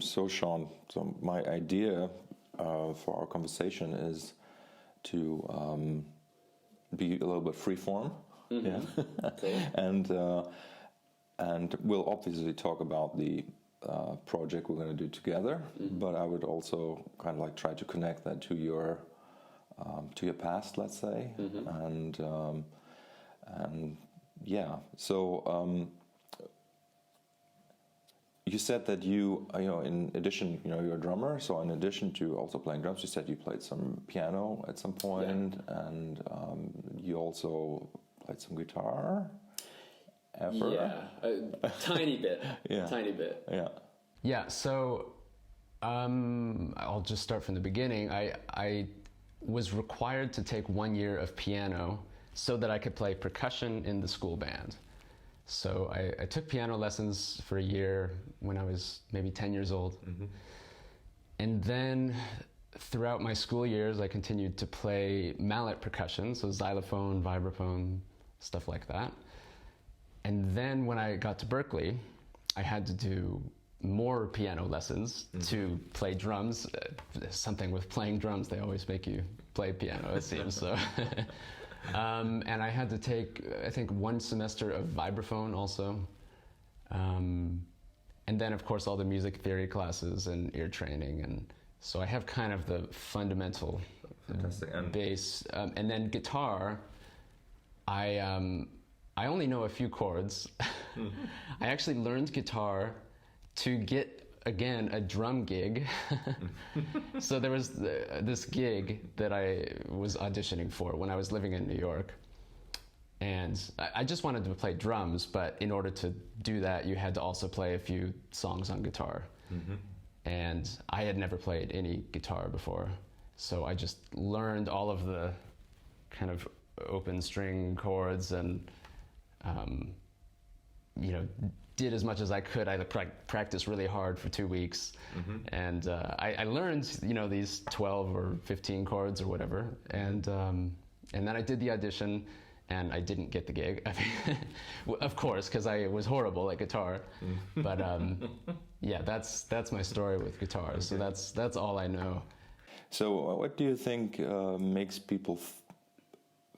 So, Shawn, so my idea for our conversation is to be a little bit freeform, yeah, Okay. and we'll obviously talk about the project we're going to do together. But I would also kind of like try to connect that to your past, let's say, and yeah. So you said that in addition, you're a drummer. So in addition to also playing drums, you said you played some piano at some point, and you also played some guitar. Ever? Yeah, a tiny bit. Yeah. Tiny bit. Yeah. Yeah, so I'll just start from the beginning. I was required to take 1 year of piano so that I could play percussion in the school band. So I took piano lessons for a year when I was maybe 10 years old. And then throughout my school years, I continued to play mallet percussion, so xylophone, vibraphone, stuff like that. And then when I got to Berkeley, I had to do more piano lessons to play drums. Something with playing drums, they always make you play piano, it seems. So, and I had to take, I think, 1 semester of vibraphone also. And then, of course, all the music theory classes and ear training. And so I have kind of the fundamental base. And then guitar, I only know a few chords. I actually learned guitar to get, again, a drum gig. So there was this gig that I was auditioning for when I was living in New York. And I just wanted to play drums, but in order to do that, you had to also play a few songs on guitar. And I had never played any guitar before. So I just learned all of the kind of open string chords and did as much as I could. I practiced really hard for 2 weeks, and I learned, these 12 or 15 chords or whatever, and then I did the audition, and I didn't get the gig. I mean, of course, because I was horrible at guitar. But yeah, that's my story with guitar. Okay. So that's all I know. So what do you think makes people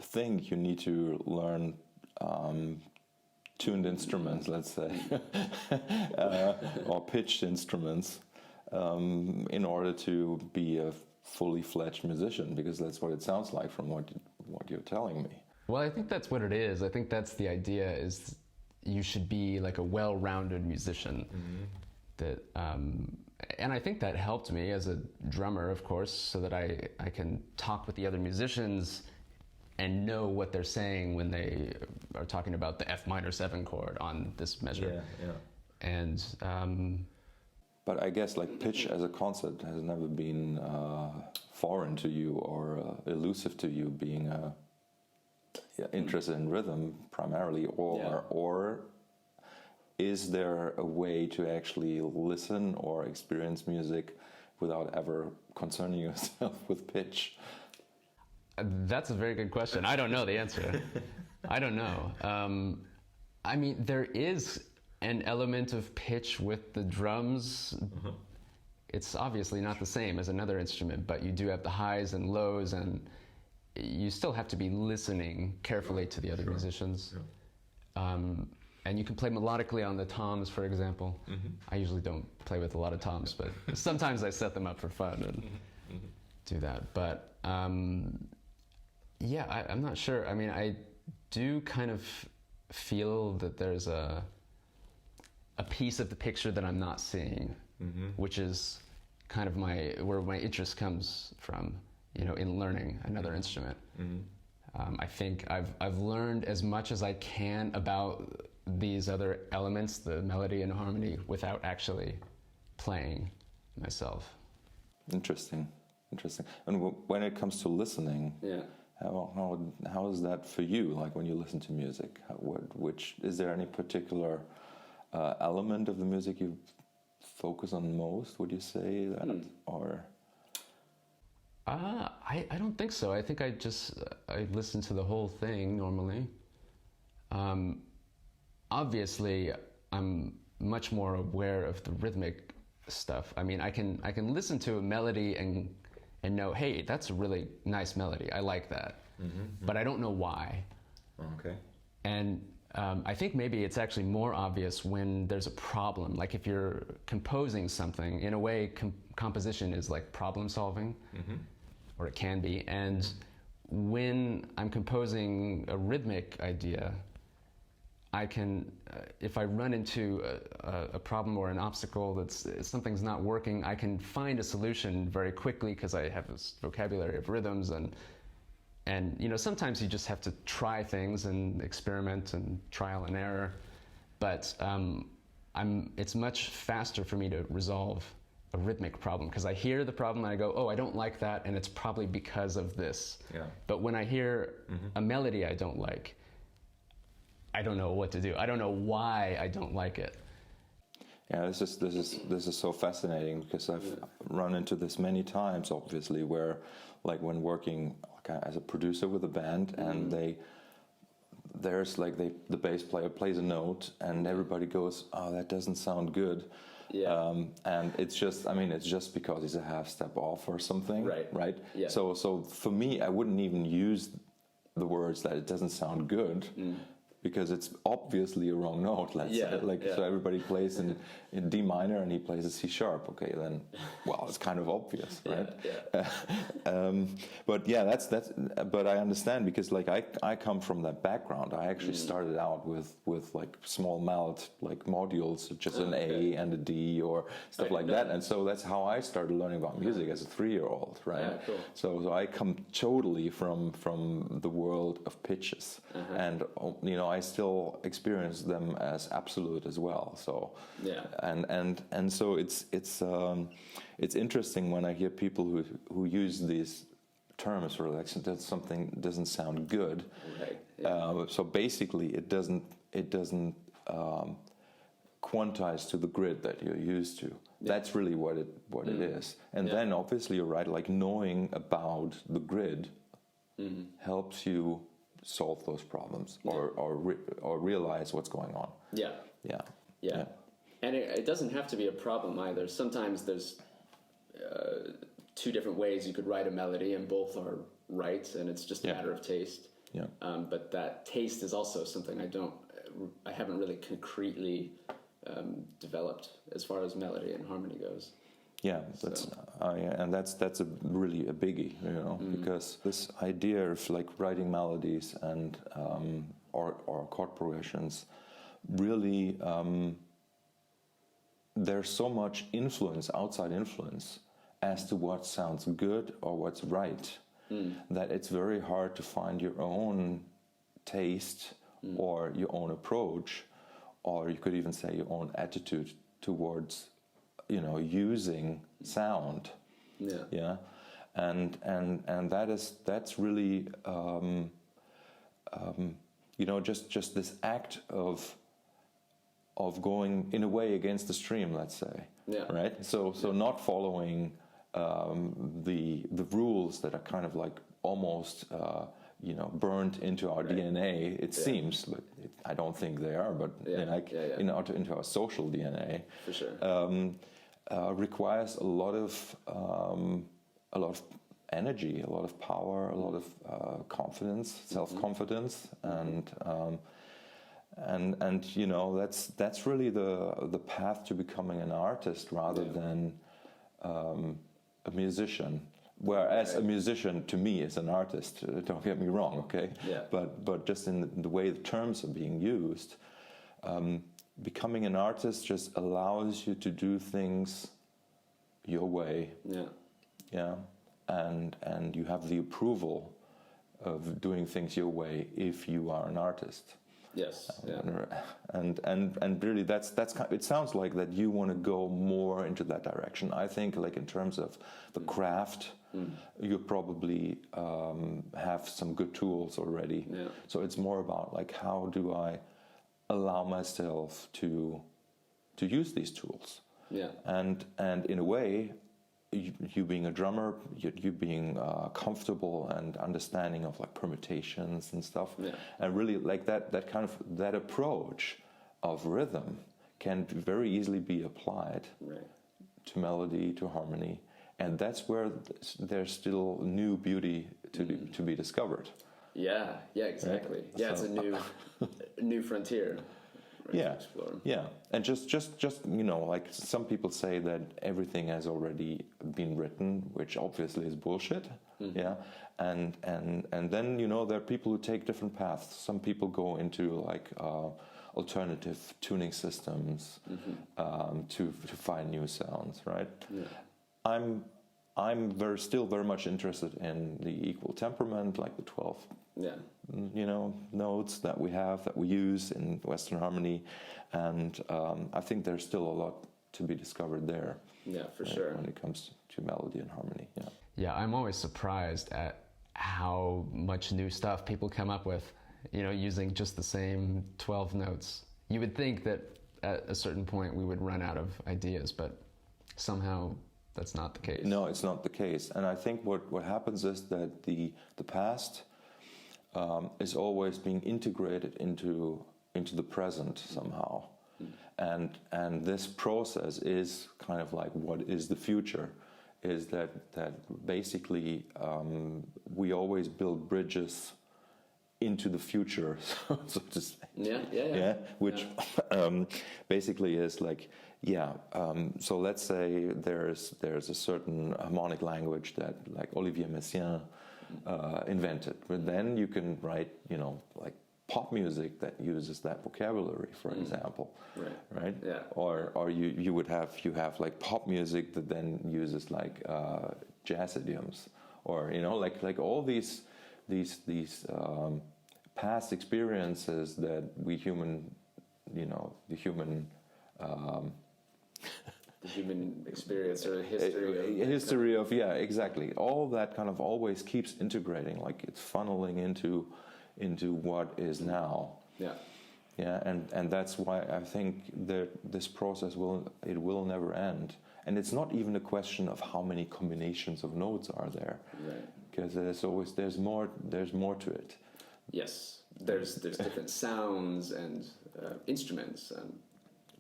think you need to learn tuned instruments, let's say, or pitched instruments, in order to be a fully fledged musician? Because that's what it sounds like from what you're telling me. Well, I think that's what it is. I think that's the idea, is you should be like a well-rounded musician. That, and I think that helped me as a drummer, of course, so that I can talk with the other musicians and know what they're saying when they are talking about the F minor 7 chord on this measure. Yeah. And but I guess like pitch as a concept has never been foreign to you or elusive to you, being interested in rhythm primarily, or is there a way to actually listen or experience music without ever concerning yourself with pitch? That's a very good question. I don't know the answer. I don't know. I mean, there is an element of pitch with the drums. It's obviously not the same as another instrument, but you do have the highs and lows, and you still have to be listening carefully to the other musicians. And you can play melodically on the toms, for example. I usually don't play with a lot of toms, but sometimes I set them up for fun and do that. But yeah, I'm not sure. I mean, I do kind of feel that there's a piece of the picture that I'm not seeing, which is kind of where my interest comes from, in learning another instrument. I think I've learned as much as I can about these other elements, the melody and harmony, without actually playing myself. Interesting. And when it comes to listening, how is that for you? Like when you listen to music, which is there any particular element of the music you focus on most? Would you say that, or? I don't think so. I think I listen to the whole thing normally. Obviously, I'm much more aware of the rhythmic stuff. I mean, I can listen to a melody and know, hey, that's a really nice melody. I like that, but I don't know why. Okay. And I think maybe it's actually more obvious when there's a problem. Like if you're composing something, in a way, composition is like problem solving, or it can be. And when I'm composing a rhythmic idea, I can, if I run into a problem or an obstacle that's something's not working, I can find a solution very quickly because I have this vocabulary of rhythms, and you know, sometimes you just have to try things and experiment and trial and error, but it's much faster for me to resolve a rhythmic problem because I hear the problem and I go, oh, I don't like that, and it's probably because of this. Yeah. But when I hear a melody I don't like, I don't know what to do. I don't know why I don't like it. Yeah, this is so fascinating because I've run into this many times, obviously, where like when working as a producer with a band, and the bass player plays a note and everybody goes, oh, that doesn't sound good. Yeah. And it's just because he's a half step off or something. Right. Yeah. So for me, I wouldn't even use the words that it doesn't sound good. Because it's obviously a wrong note, let's say. So everybody plays in D minor and he plays a C sharp. Okay, then, well, it's kind of obvious, right? But yeah, but I understand because like I come from that background. I actually started out with like small mallet like modules, just an A and a D or stuff like that. And so that's how I started learning about music as a 3-year-old, right? Yeah, cool. So I come totally from the world of pitches, and you know, I still experience them as absolute as well. So and so it's interesting when I hear people who use these terms for like that something doesn't sound good. Right. Yeah. So basically, it doesn't quantize to the grid that you're used to. Yeah. That's really what it is. And then obviously you're right. Like knowing about the grid helps you solve those problems or realize what's going on. Yeah. And it doesn't have to be a problem either. Sometimes there's two different ways you could write a melody and both are right, and it's just a matter of taste. Yeah. But that taste is also something I haven't really concretely developed as far as melody and harmony goes. Yeah, that's really a biggie, you know, because this idea of like writing melodies and or chord progressions, really, there's so much influence, outside influence, as to what sounds good or what's right, that it's very hard to find your own taste or your own approach, or you could even say your own attitude towards, you know, using sound. And that's really you know, just this act of going in a way against the stream, let's say. Right. So not following the rules that are kind of like almost you know, burnt into our DNA. It seems, but I don't think they are. But into our social DNA, for sure, requires a lot of energy, a lot of power, a lot of confidence, self-confidence, and you know, that's really the path to becoming an artist rather than a musician. Whereas a musician, to me, is an artist. Don't get me wrong, okay? Yeah. But just in the way the terms are being used, becoming an artist just allows you to do things your way. Yeah. And you have the approval of doing things your way if you are an artist. Yes. And really, that's kind of, it sounds like that you want to go more into that direction. I think, like in terms of the craft, you probably have some good tools already. Yeah. So it's more about like, how do I allow myself to use these tools? Yeah. And in a way, you being a drummer, you being comfortable and understanding of like permutations and stuff, and really like that kind of that approach of rhythm can very easily be applied to melody, to harmony, and that's where there's still new beauty to be discovered. Yeah, exactly. Right? Yeah, so, it's a new frontier. Yeah, yeah, and just like some people say that everything has already been written, which obviously is bullshit. Mm-hmm. Yeah, and then there are people who take different paths. Some people go into like alternative tuning systems to find new sounds. Right. Yeah. I'm still very much interested in the equal temperament, like the 12. Yeah. Notes that we use in Western harmony, and I think there's still a lot to be discovered there. Yeah, for sure. When it comes to melody and harmony. Yeah. Yeah, I'm always surprised at how much new stuff people come up with, using just the same 12 notes. You would think that at a certain point we would run out of ideas, but somehow that's not the case. No, it's not the case. And I think what happens is that the past is always being integrated into the present somehow. And this process is kind of like what is the future, is that basically we always build bridges into the future, so to say. Yeah. Which basically is like, so let's say there's a certain harmonic language that like Olivier Messiaen invented, but then you can write, like pop music that uses that vocabulary, for example, right? Yeah. Or you have like pop music that then uses like jazz idioms, or like all these past experiences that we human, the human experience or history of exactly, all that kind of always keeps integrating, like it's funneling into what is now. And that's why I think that this process will never end, and it's not even a question of how many combinations of notes are there, because there's more to it. Yes, there's different sounds and instruments,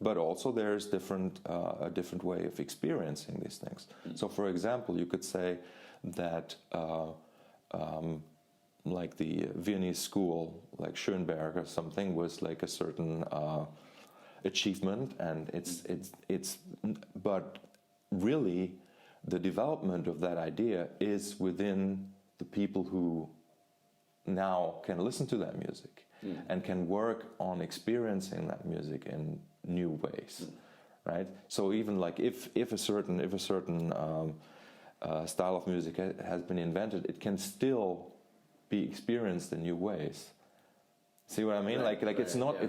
but also there's a different way of experiencing these things. So, for example, you could say that like the Viennese school, like Schoenberg or something, was like a certain achievement, and it's but really the development of that idea is within the people who now can listen to that music and can work on experiencing that music in new ways, right? So even like if a certain style of music has been invented, it can still be experienced in new ways. See what I mean? It's not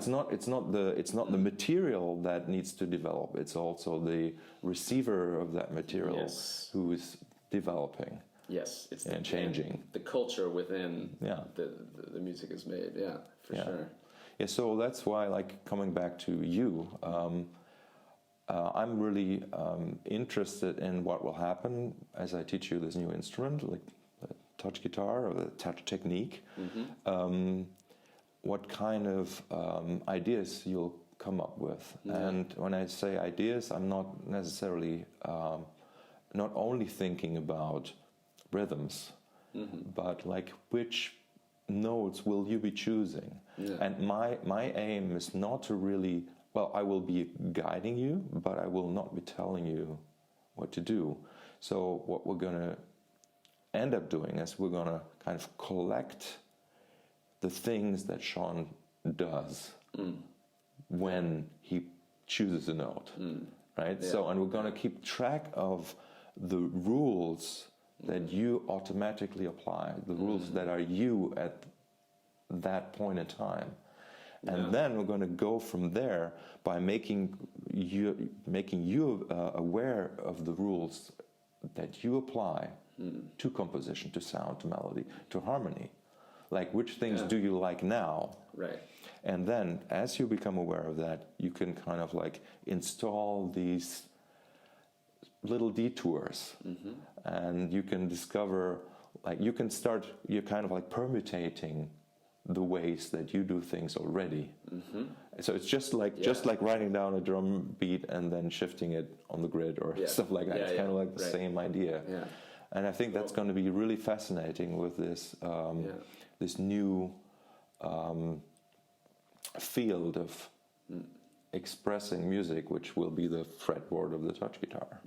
the material that needs to develop. It's also the receiver of that material who is developing. Yes, it's and changing. The culture within the music is made. Yeah, for sure. Yeah, so that's why, like, coming back to you, I'm really interested in what will happen as I teach you this new instrument, like the touch guitar or the touch technique. What kind of ideas you'll come up with. And when I say ideas, I'm not necessarily not only thinking about rhythms, but like which notes will you be choosing? And my aim is not to really, I will be guiding you, but I will not be telling you what to do. So what we're going to end up doing is we're going to kind of collect the things that Shawn does when he chooses a note, right? So, and we're going to keep track of the rules that you automatically apply, the rules that are you at that point in time. And then we're going to go from there by making you aware of the rules that you apply to composition, to sound, to melody, to harmony. Like, which things do you like now? Right. And then, as you become aware of that, you can kind of like install these little detours, and you can discover, like, you're kind of like permutating the ways that you do things already. So it's just like writing down a drum beat and then shifting it on the grid or stuff like that. It's kind of like the same idea. And I think that's going to be really fascinating with this this new field of expressing music, which will be the fretboard of the touch guitar.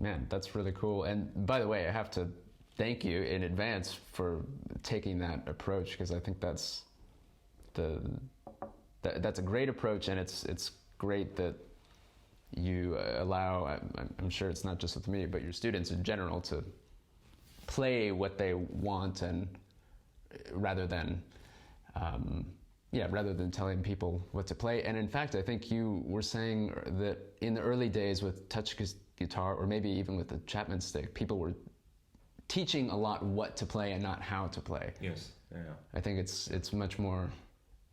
Man, that's really cool. And by the way, I have to thank you in advance for taking that approach, because I think that's a great approach, and it's great that you allow, I'm sure it's not just with me, but your students in general, to play what they want, and rather than telling people what to play. And in fact, I think you were saying that in the early days with touch guitar, or maybe even with the Chapman stick, people were teaching a lot what to play and not how to play. Yes. Yeah. I think it's much more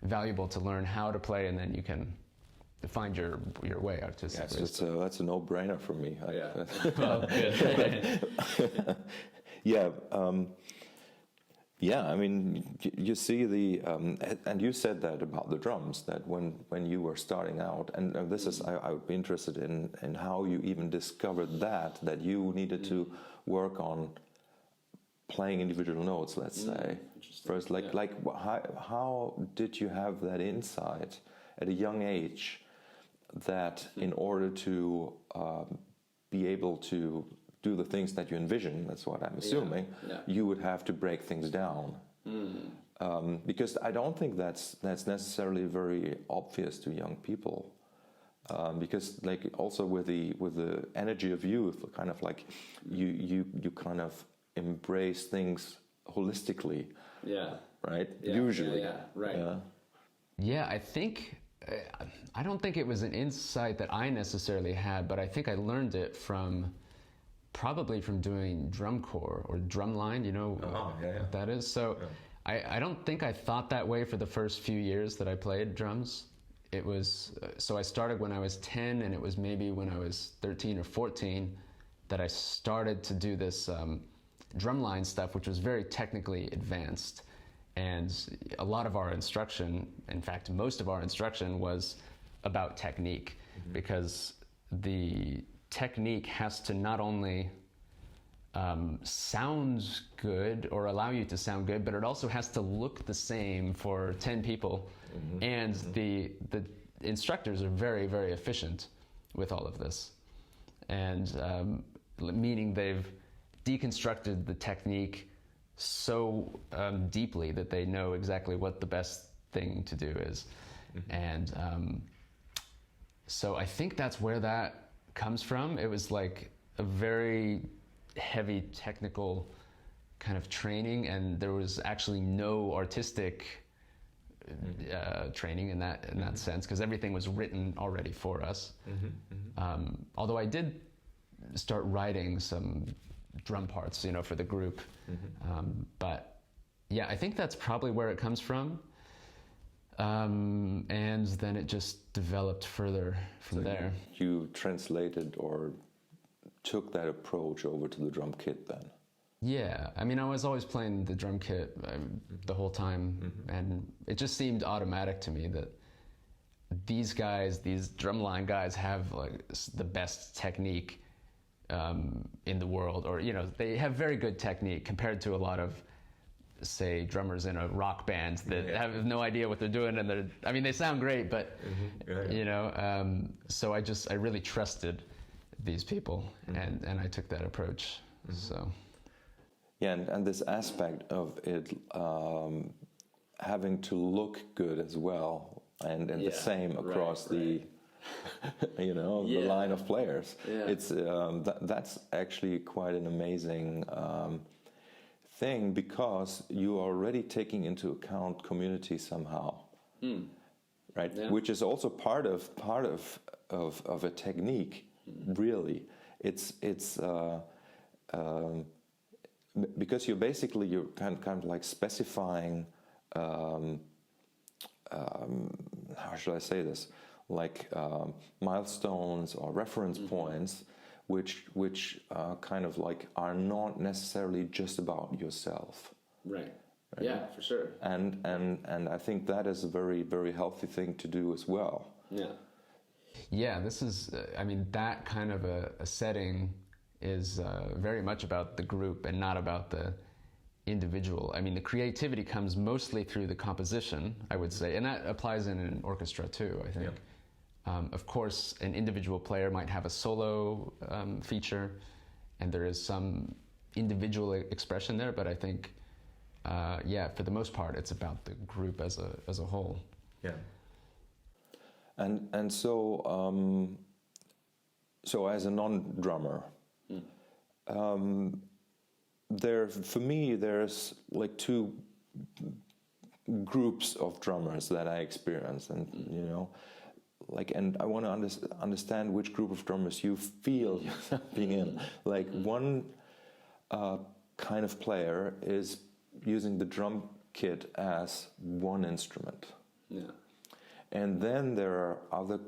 valuable to learn how to play, and then you can find your way artistically. Yes, that's a no-brainer for me. Well, good. Yeah, I mean, you see the, and you said that about the drums, that when you were starting out, and this is, I would be interested in how you even discovered that you needed to work on playing individual notes, let's say. First, how did you have that insight at a young age that in order to be able to do the things that you envision, that's what I'm assuming, you would have to break things down. Because I don't think that's necessarily very obvious to young people. Because like also with the energy of youth, kind of like you kind of embrace things holistically. Right? Usually. Right. Yeah, I think I don't think it was an insight that I necessarily had, but I think I learned it probably from doing drum corps or drumline, you know what that is? So I don't think I thought that way for the first few years that I played drums. It was, so I started when I was 10, and it was maybe when I was 13 or 14 that I started to do this drumline stuff, which was very technically advanced. And a lot of our instruction, in fact, most of our instruction was about technique, because the technique has to not only sound good or allow you to sound good, but it also has to look the same for 10 people. And the instructors are very, very efficient with all of this. And meaning they've deconstructed the technique so deeply that they know exactly what the best thing to do is. And so I think that's where that comes from. It was like a very heavy technical kind of training, and there was actually no artistic training in that sense, because everything was written already for us. Although I did start writing some drum parts, for the group. But yeah, I think that's probably where it comes from. And then it just developed further from there. You translated or took that approach over to the drum kit then? Yeah, I mean, I was always playing the drum kit the whole time, and it just seemed automatic to me that these drumline guys have like the best technique in the world, or they have very good technique compared to a lot of, say, drummers in a rock band that have no idea what they're doing, and they sound great, but so I really trusted these people, and I took that approach. So yeah, and this aspect of it having to look good as well, and the same across the the line of players. It's that's actually quite an amazing thing, because you are already taking into account community somehow, right? Which is also part of a technique. Really, it's because you're kind of like specifying. How should I say this? Like milestones or reference points, which kind of like are not necessarily just about yourself. Right. Right? Yeah, for sure. And I think that is a very, very healthy thing to do as well. Yeah. Yeah, this is, I mean, that kind of a setting is very much about the group and not about the individual. I mean, the creativity comes mostly through the composition, I would say, and that applies in an orchestra too, I think. Yeah. Of course, an individual player might have a solo feature, and there is some individual expression there, but I think, yeah, for the most part, it's about the group as a whole. Yeah. And so, so as a non-drummer, for me, there's like two groups of drummers that I experience, and you know, like, and I want to understand which group of drummers you feel yourself being in. Like one kind of player is using the drum kit as one instrument. Yeah. And then there are other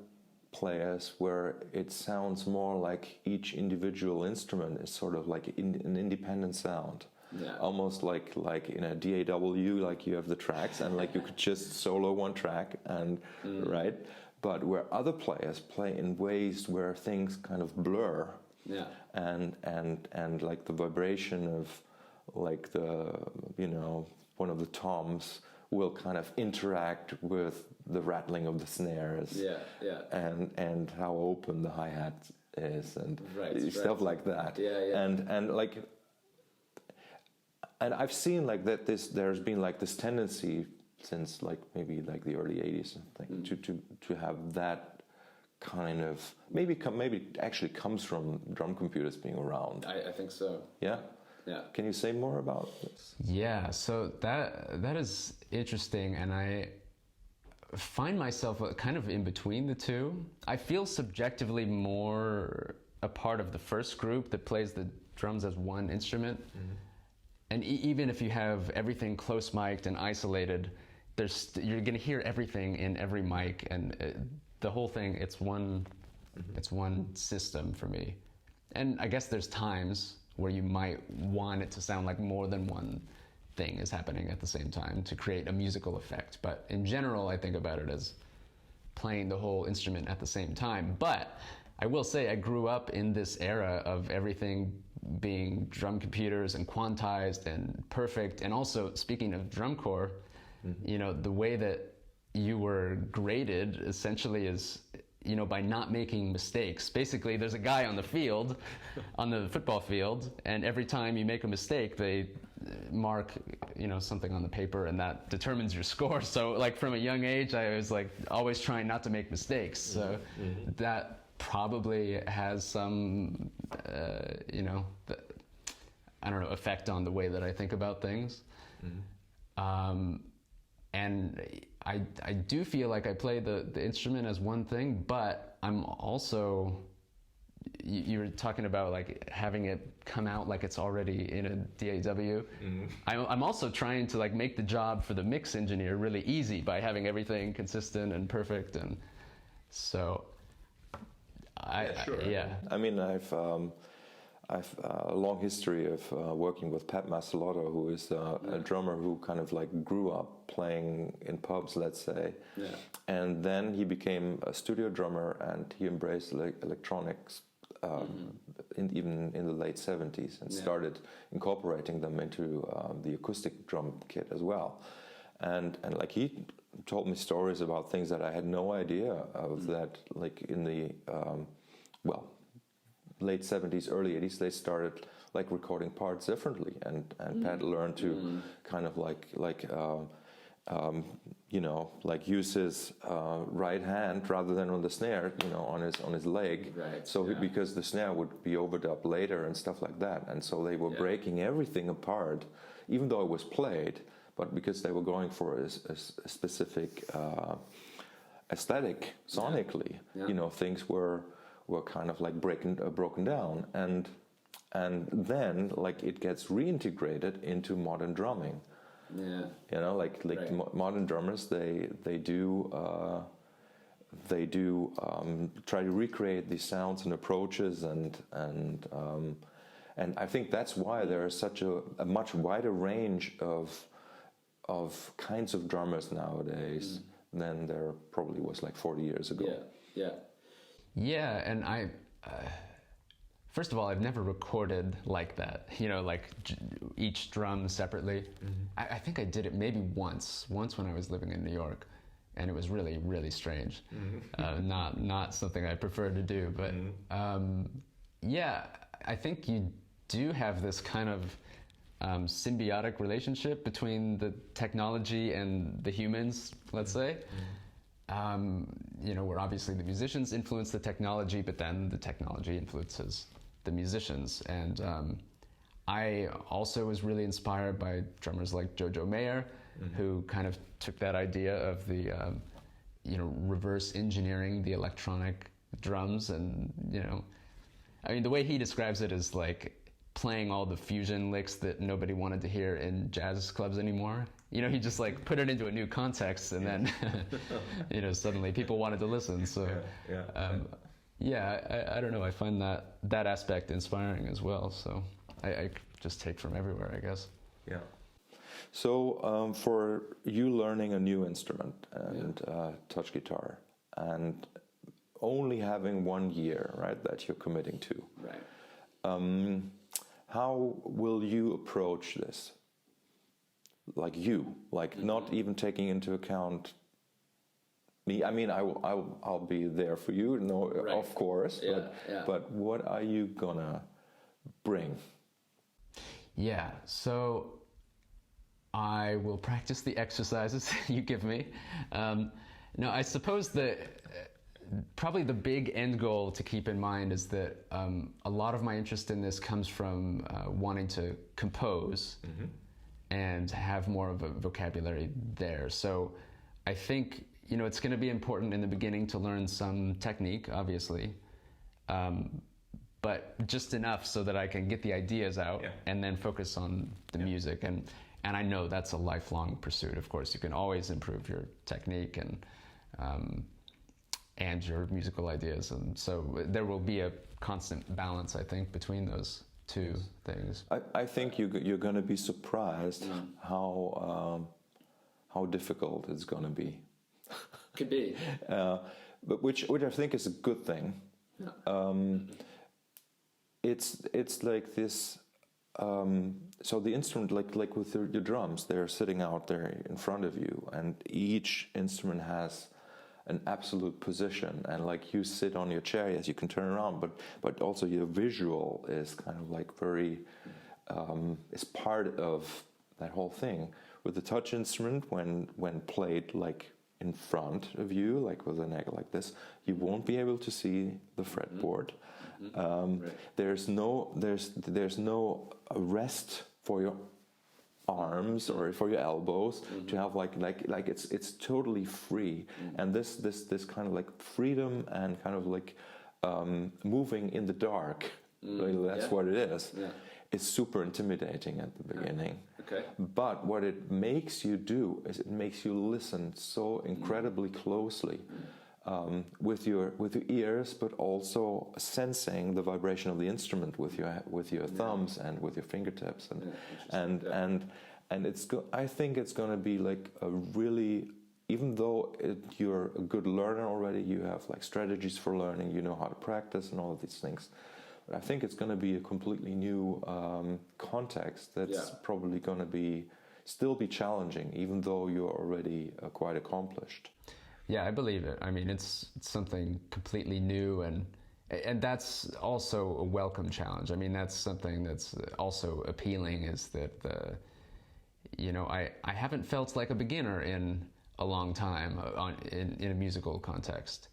players where it sounds more like each individual instrument is sort of like an independent sound. Yeah. Almost like in a DAW, like you have the tracks and like you could just solo one track and right. But where other players play in ways where things kind of blur. Yeah. And like the vibration of like the, you know, one of the toms will kind of interact with the rattling of the snares. Yeah, yeah. And how open the hi-hat is and stuff like that. Yeah, yeah. And like, and I've seen like that there's been like this tendency since like maybe like the early 80s to have that kind of maybe it actually comes from drum computers being around. I think so. Yeah. Yeah. Can you say more about this? Yeah, so that is interesting, and I find myself kind of in between the two. I feel subjectively more a part of the first group that plays the drums as one instrument. Mm-hmm. And even if you have everything close mic'd and isolated, you're going to hear everything in every mic, and the whole thing, it's one system for me. And I guess there's times where you might want it to sound like more than one thing is happening at the same time to create a musical effect. But in general, I think about it as playing the whole instrument at the same time. But I will say I grew up in this era of everything being drum computers and quantized and perfect. And also, speaking of drum corps, you know, the way that you were graded essentially is, you know, by not making mistakes. Basically, there's a guy on the field, on the football field, and every time you make a mistake, they mark, you know, something on the paper, and that determines your score. So, like, from a young age, I was, like, always trying not to make mistakes. So that probably has some, you know, I don't know, effect on the way that I think about things. And I do feel like I play the instrument as one thing, but I'm also, you were talking about like having it come out like it's already in a DAW. I'm also trying to like make the job for the mix engineer really easy by having everything consistent and perfect, and so yeah. I mean, I've a long history of working with Pat Mastelotto, who is a drummer who kind of like grew up playing in pubs, let's say. Yeah. And then he became a studio drummer, and he embraced electronics even in the late 70s and started incorporating them into the acoustic drum kit as well. And like he told me stories about things that I had no idea of, that like in the, late 70s, early 80s, they started like recording parts differently, and Pat learned to kind of you know, like use his right hand rather than on the snare, you know, on his leg. Right. So because the snare would be overdubbed later and stuff like that, and so they were breaking everything apart, even though it was played, but because they were going for a specific aesthetic sonically, you know, things were kind of like broken down, and then like it gets reintegrated into modern drumming. Yeah, you know, like modern drummers, they do try to recreate these sounds and approaches, and I think that's why there is such a much wider range of kinds of drummers nowadays than there probably was like 40 years ago. Yeah, and I first of all, I've never recorded like that, like each drum separately. I think I did it maybe once when I was living in New York, and it was really, really strange. Not something I prefer to do, but yeah, I think you do have this kind of symbiotic relationship between the technology and the humans, let's say. Where obviously the musicians influence the technology, but then the technology influences the musicians. And I also was really inspired by drummers like Jojo Mayer, who kind of took that idea of the, reverse engineering the electronic drums. And, the way he describes it is like playing all the fusion licks that nobody wanted to hear in jazz clubs anymore. He just like put it into a new context, and then, suddenly people wanted to listen. So, I don't know. I find that aspect inspiring as well. So I just take from everywhere, I guess. Yeah. So for you learning a new instrument and touch guitar, and only having 1 year, right, that you're committing to. Right. How will you approach this? Like not even taking into account me. I mean, I'll be there for you, right. Of course. But what are you gonna bring? Yeah, so I will practice the exercises you give me. No, I suppose that probably the big end goal to keep in mind is that a lot of my interest in this comes from wanting to compose and have more of a vocabulary there. So I think, it's going to be important in the beginning to learn some technique, obviously, but just enough so that I can get the ideas out and then focus on the music. And I know that's a lifelong pursuit. Of course, you can always improve your technique and your musical ideas, and so there will be a constant balance, I think, between those two things. I think you're going to be surprised how difficult it's going to be. Could be. But which I think is a good thing. It's like this. So the instrument, like with your drums, they're sitting out there in front of you, and each instrument has an absolute position, and like you sit on your chair, yes, you can turn around, but also your visual is kind of like very is part of that whole thing. With the touch instrument, when played like in front of you, like with a neck like this, you won't be able to see the fretboard. There's no rest for your arms or for your elbows to have like it's totally free, and this kind of like freedom and kind of like moving in the dark, really, that's what it is. It's super intimidating at the beginning. But what it makes you do is it makes you listen so incredibly closely with your ears, but also sensing the vibration of the instrument with your thumbs and with your fingertips, and I think it's going to be like a really, even though you're a good learner already, you have like strategies for learning, you know how to practice and all of these things. But I think it's going to be a completely new context that's probably going to still be challenging, even though you're already quite accomplished. Yeah, I believe it. I mean, it's something completely new, and that's also a welcome challenge. I mean, that's something that's also appealing, is that I haven't felt like a beginner in a long time in a musical context.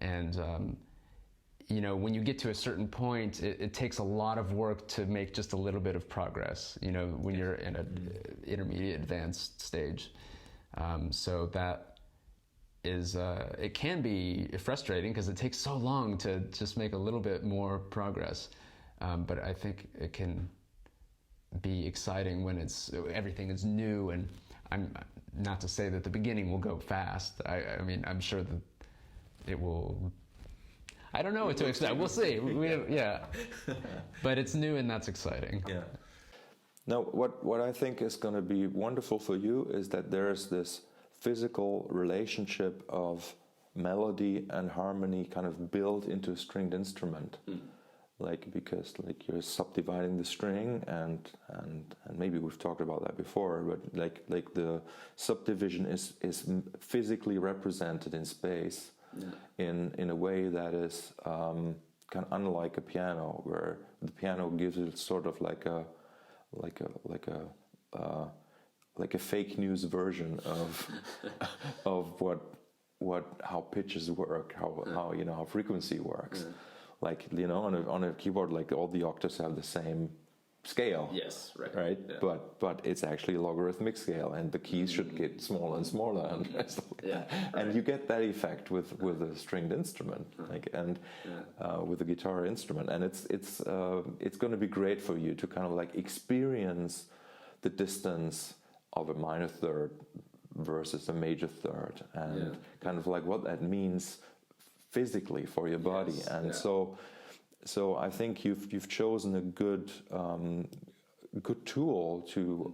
And when you get to a certain point, it takes a lot of work to make just a little bit of progress, when you're in an intermediate advanced stage. So that is, it can be frustrating because it takes so long to just make a little bit more progress. But I think it can be exciting when everything is new, and I'm not to say that the beginning will go fast. I mean, I'm sure that it will. I don't know what to expect. We'll see. But it's new, and that's exciting. Now, what I think is going to be wonderful for you is that there's this physical relationship of melody and harmony kind of built into a stringed instrument. Like, because like you're subdividing the string and maybe we've talked about that before, but like the subdivision is physically represented in space in a way that is kind of unlike a piano, where the piano gives it sort of like a fake news version of how pitches work, how frequency works. Like, on a keyboard, like all the octaves have the same scale. Yes, right. Right? Yeah. But it's actually a logarithmic scale, and the keys should get smaller and smaller. And and you get that effect with a stringed instrument, with a guitar instrument. And it's going to be great for you to kind of like experience the distance of a minor third versus a major third, and kind of like what that means physically for your body. And so I think you've chosen a good tool to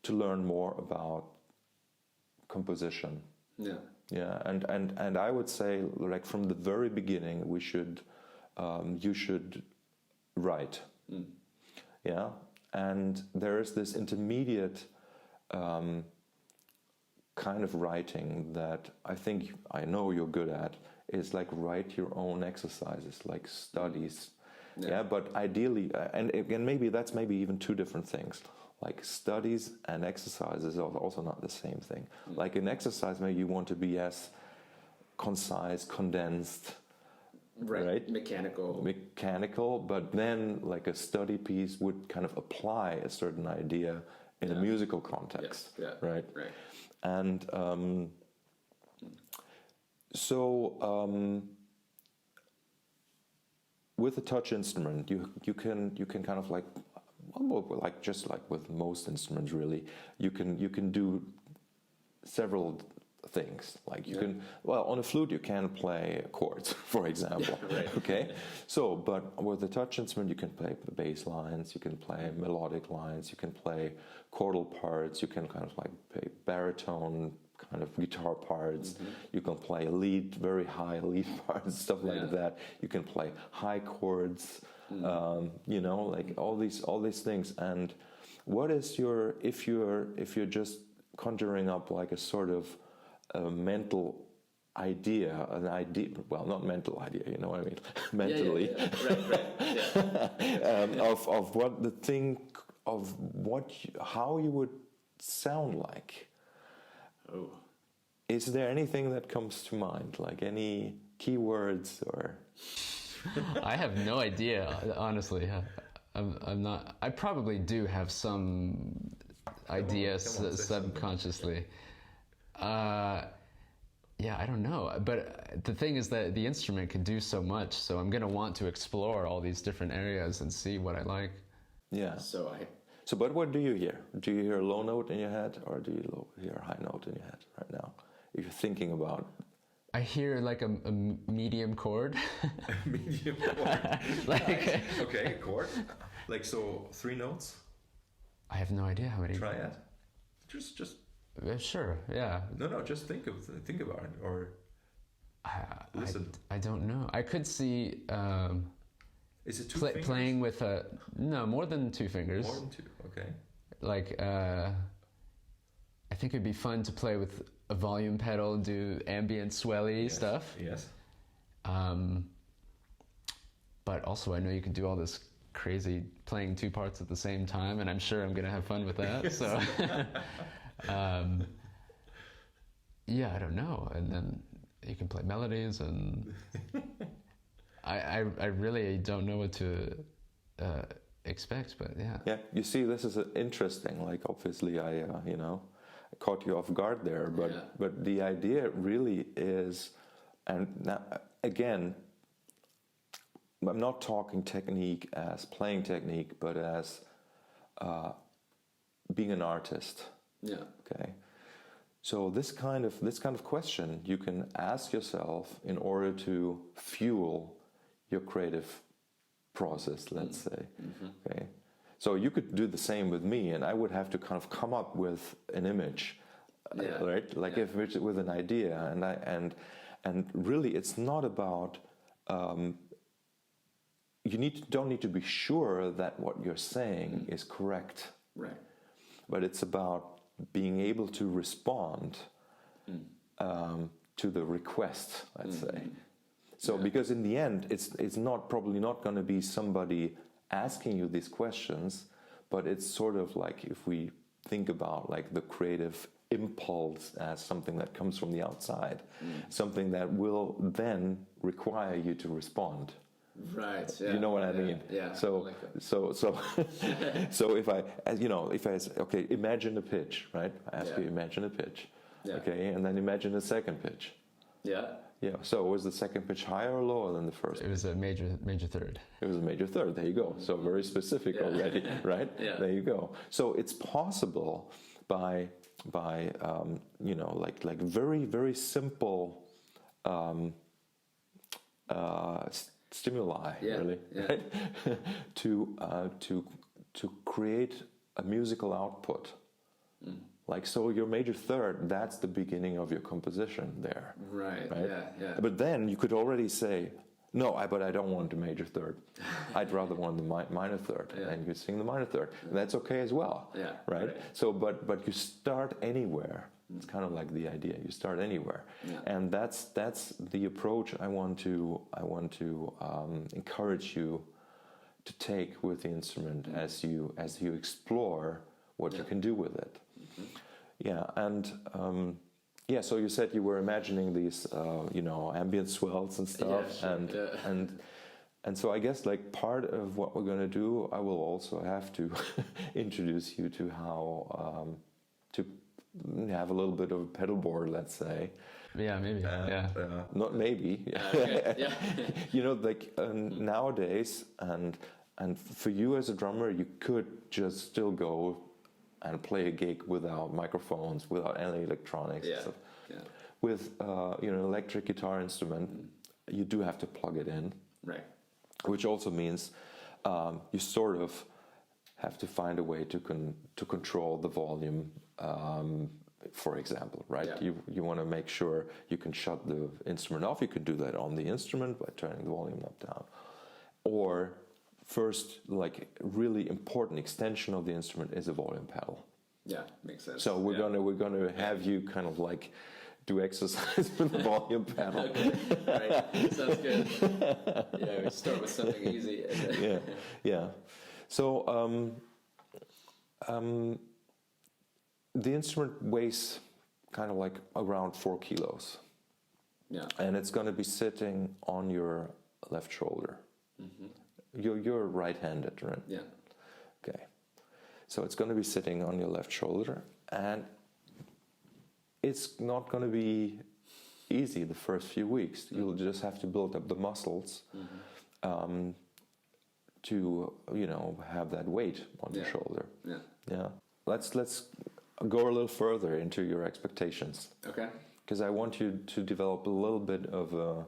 learn more about composition. And I would say, like, from the very beginning, you should write. And there is this intermediate kind of writing that I know you're good at, is like write your own exercises, like studies. But ideally, and again, maybe even two different things. Like, studies and exercises are also not the same thing. Like, in exercise, maybe you want to be as concise, condensed, right? Mechanical, but then like a study piece would kind of apply a certain idea in a musical context, right? And with a touch instrument, you can kind of like just like with most instruments, really, you can do several things. Like you can, on a flute you can play chords, for example. Okay, so but with a touch instrument you can play bass lines, you can play melodic lines, you can play chordal parts, you can kind of like play baritone kind of guitar parts, you can play very high lead parts, stuff like that. You can play high chords, like all these things. And what is if you're just conjuring up like a sort of a mental idea, not mental idea, you know what I mean, mentally, of what the thing of how you would sound like. Oh, is there anything that comes to mind, like any keywords or? I have no idea, honestly. I'm not. I probably do have some ideas subconsciously. I don't know. But the thing is that the instrument can do so much, so I'm going to want to explore all these different areas and see what I like. Yeah. So, but what do you hear? Do you hear a low note in your head, or do you hear a high note in your head right now? If you're thinking about... I hear like a medium chord. Medium chord. Like, okay, a chord. Like, so 3 notes? I have no idea how many. Try it. Just. Sure. Yeah. No. Just think about it, or listen. I don't know. I could see. Is it 2 fingers? Playing with more than 2 fingers. More than 2. Okay. Like I think it'd be fun to play with a volume pedal, do ambient swelly stuff. Yes. But also, I know you can do all this crazy playing 2 parts at the same time, and I'm sure I'm gonna have fun with that. Yes. So, I don't know. And then you can play melodies, and I really don't know what to expect. But yeah. You see, this is interesting. Like, obviously, I caught you off guard there, but the idea really is, and now again, I'm not talking technique as playing technique, but as being an artist. Yeah. Okay. So this kind of question you can ask yourself in order to fuel your creative process, let's say. Okay. So you could do the same with me, and I would have to kind of come up with an image, right? Like if it's with an idea, and really, it's not about don't need to be sure that what you're saying is correct, right? But it's about being able to respond to the request, let's say. So because in the end, it's probably not going to be somebody asking you these questions, but it's sort of like if we think about like the creative impulse as something that comes from the outside, something that will then require you to respond. Right. Yeah. You know what I mean? Yeah. So, I like so if I say, okay, imagine a pitch, right? I ask you, imagine a pitch. Yeah. Okay, and then imagine a second pitch. Yeah. Yeah. So was the second pitch higher or lower than the first? It was a major third. It was a major third. There you go. So very specific already, right? Yeah. There you go. So it's possible by like very, very simple stimuli, really, right? to create a musical output. Like, so your major third, that's the beginning of your composition there. Right. Yeah. But then you could already say, no, but I don't want the major third. I'd rather want the minor third. Yeah. And you sing the minor third. And that's okay as well. Yeah. Right? So, but you start anywhere. It's kind of like the idea. You start anywhere. Yeah. And that's the approach I want to encourage you to take with the instrument as you explore what you can do with it. Yeah, and so you said you were imagining these, ambient swells and stuff, and so I guess like part of what we're going to do, I will also have to introduce you to how to have a little bit of a pedal board, let's say. Yeah, maybe. Not maybe. Yeah. Like nowadays, and for you as a drummer, you could just still go and play a gig without microphones, without any electronics. Yeah. And stuff. Yeah. With an electric guitar instrument, you do have to plug it in. Right. Which also means you sort of have to find a way to control the volume. For example, right? Yeah. You want to make sure you can shut the instrument off. You can do that on the instrument by turning the volume up, down, or first, like really important extension of the instrument is a volume pedal. Yeah, makes sense. So we're gonna have you kind of like do exercise with the volume pedal. Okay. Right. Sounds good. Yeah, we start with something easy. Yeah. So the instrument weighs kind of like around 4 kilos. Yeah. And it's going to be sitting on your left shoulder. You're right-handed, right? Yeah. Okay. So it's going to be sitting on your left shoulder, and it's not going to be easy the first few weeks. You'll just have to build up the muscles to have that weight on your shoulder. Yeah. Let's go a little further into your expectations. Okay. Because I want you to develop a little bit of a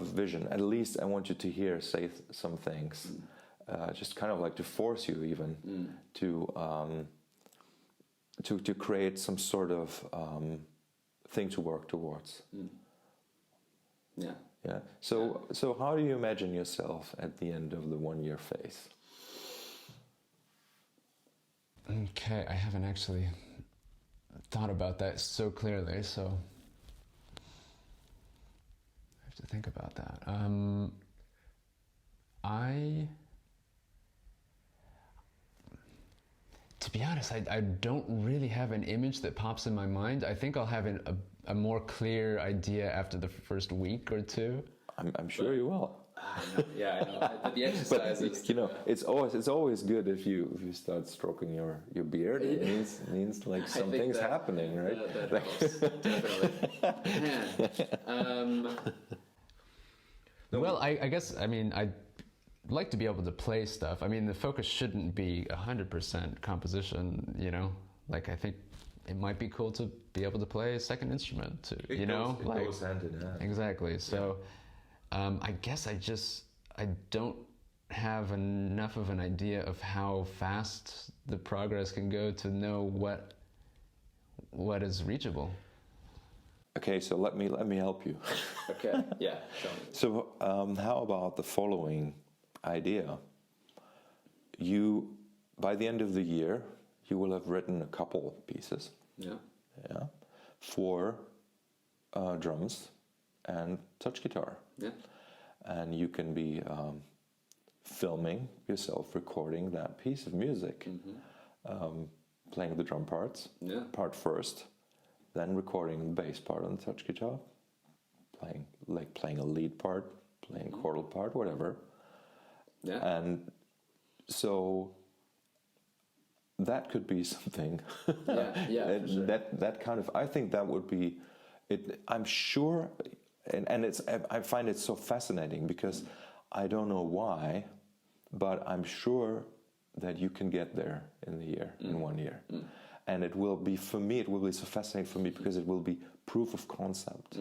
vision. At least I want you to say some things, just kind of like to force you even to create some sort of thing to work towards. Yeah. Yeah. So how do you imagine yourself at the end of the 1-year phase? Okay, I haven't actually thought about that so clearly, so I have to think about that. To be honest, I don't really have an image that pops in my mind. I think I'll have a more clear idea after the first week or two. I'm sure you will. Yeah, I know. But the exercise is, it's always good if you start stroking your beard. It means like something's happening, right? That helps, definitely. Well, I guess I'd like to be able to play stuff. I mean, the focus shouldn't be 100% composition. Like I think it might be cool to be able to play a second instrument too. It goes hand in hand. Exactly. So. I guess I don't have enough of an idea of how fast the progress can go to know what is reachable. Okay, so let me help you. Okay, yeah. So how about the following idea? You, by the end of the year, you will have written a couple pieces. Yeah. Yeah. For drums and touch guitar. Yeah. And you can be filming yourself recording that piece of music, playing the drum part first, then recording the bass part on the touch guitar, playing a lead part, playing chordal part, whatever. Yeah. And so that could be something. Yeah, for sure. That kind of, I think that would be it. I'm sure, and it's, I find it so fascinating because I don't know why, but I'm sure that you can get there in the year, in 1 year. And it will be, for me, it will be so fascinating for me because it will be proof of concept.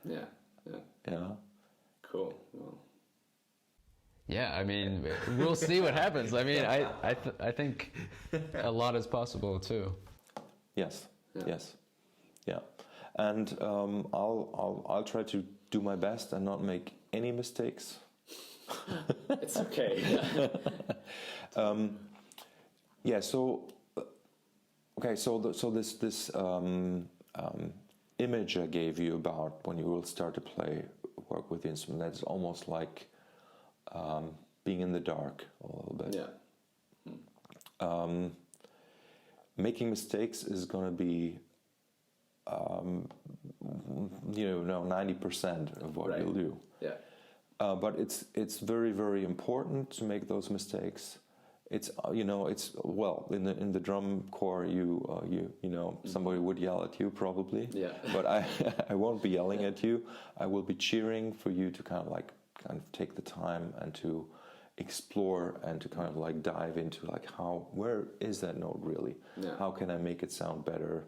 Yeah. Cool. Well. Yeah, I mean, we'll see what happens. I mean, I think a lot is possible too. Yes. Yeah. And I'll try to do my best and not make any mistakes. It's okay. Yeah. So, okay. So this image I gave you about when you will start to work with the instrument, that's almost like being in the dark a little bit. Yeah. Making mistakes is going to be, 90% of what you'll do. Yeah. But it's very, very important to make those mistakes. It's well, in the drum corps, somebody would yell at you probably. Yeah. But I won't be yelling at you. I will be cheering for you to kind of take the time and to explore and to kind of like dive into like where is that note really? Yeah. How can I make it sound better?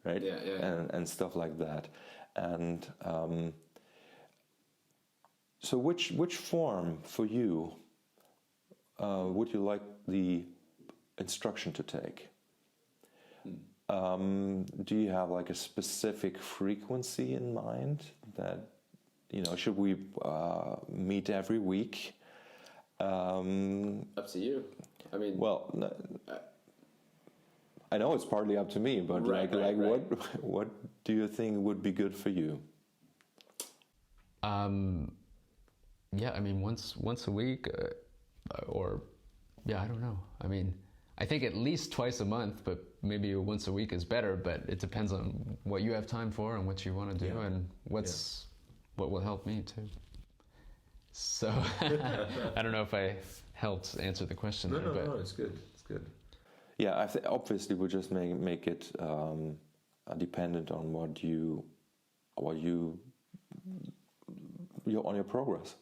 Right? Yeah. And stuff like that. And so which form for you would you like the instruction to take? Do you have like a specific frequency in mind that, should we meet every week? Up to you. I mean, well, I know it's partly up to me, but right. What do you think would be good for you? Yeah, I mean, once a week, I don't know. I mean, I think at least twice a month, but maybe once a week is better. But it depends on what you have time for and what you want to do, and what will help me too. So I don't know if I helped answer the question. No, it's good. It's good. Yeah, obviously we just make it dependent on what you on your progress.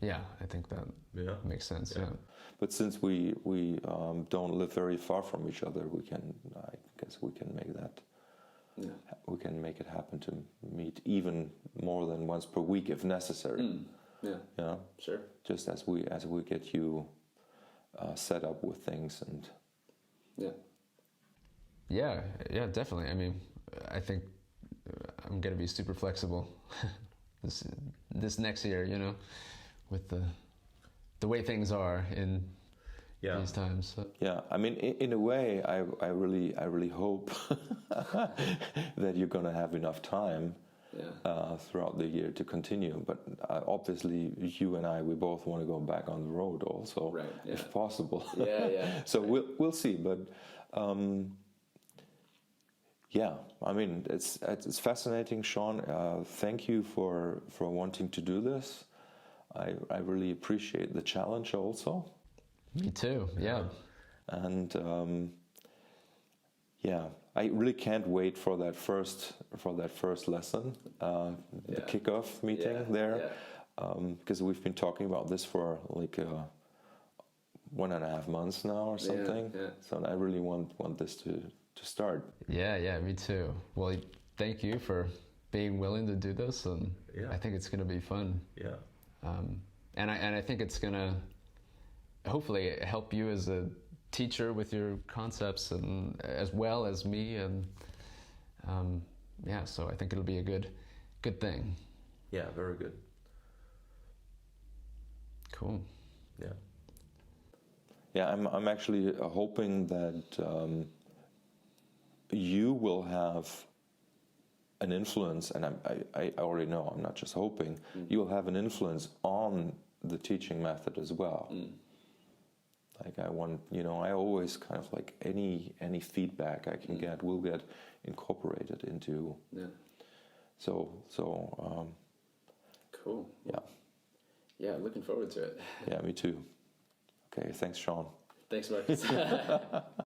Yeah, I think that makes sense. Yeah. But since we don't live very far from each other, I guess we can make that. Yeah. We can make it happen to meet even more than once per week if necessary. Yeah. Sure. Just as we get you set up with things and. Yeah, definitely. I mean, I think I'm gonna be super flexible this next year, with the way things are in these times. So. Yeah, I mean, in a way, I really hope that you're gonna have enough time throughout the year to continue. But obviously, you and I, we both want to go back on the road also, right, if possible. Yeah. So we'll see, but. I mean, it's fascinating, Shawn. Thank you for wanting to do this. I really appreciate the challenge also. Me too. Yeah. And I really can't wait for that first lesson, the kickoff meeting there, because we've been talking about this for like 1.5 months now or something. Yeah. So I really want this to start. Yeah, me too. Well, thank you for being willing to do this, and I think it's going to be fun. Yeah. and I think it's gonna hopefully help you as a teacher with your concepts, and as well as me, and yeah, so I think it'll be a good thing. Yeah, very good. Cool. Yeah. Yeah, I'm actually hoping that you will have an influence, and I already know, I'm not just hoping, you will have an influence on the teaching method as well. Like I want, I always kind of like any feedback I can get will get incorporated into. Yeah. So. Cool. Yeah. Yeah, looking forward to it. Yeah, me too. Okay, thanks, Shawn. Thanks, Markus.